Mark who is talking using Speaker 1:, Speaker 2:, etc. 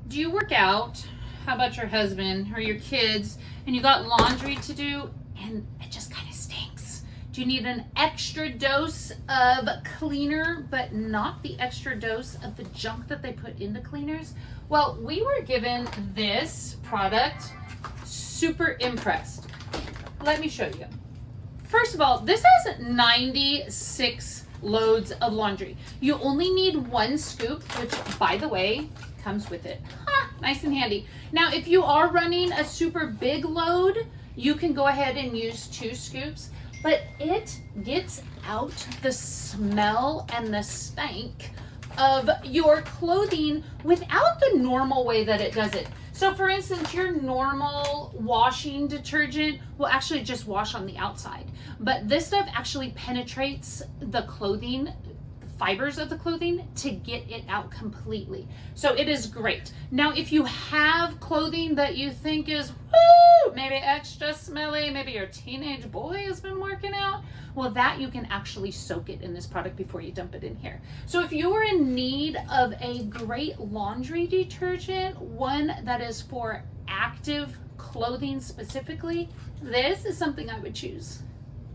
Speaker 1: Do you work out? How about your husband or your kids and you got laundry to do and it just kind of stinks? Do you need an extra dose of cleaner but not the extra dose of the junk that they put in the cleaners? Well, we were given this product, super impressed. Let me show you. First of all, this has 96 loads of laundry. You only need 1 scoop, which by the way, comes with it. Nice and handy. Now, if you are running a super big load, you can go ahead and use 2 scoops, but it gets out the smell and the stank of your clothing without the normal way that it does it. So for instance, your normal washing detergent will actually just wash on the outside, but this stuff actually penetrates the clothing, fibers of the clothing, to get it out completely. So it is great. Now, if you have clothing that you think is maybe extra smelly, maybe your teenage boy has been working out, well, that you can actually soak it in this product before you dump it in here. So if you are in need of a great laundry detergent, one that is for active clothing specifically, this is something I would choose.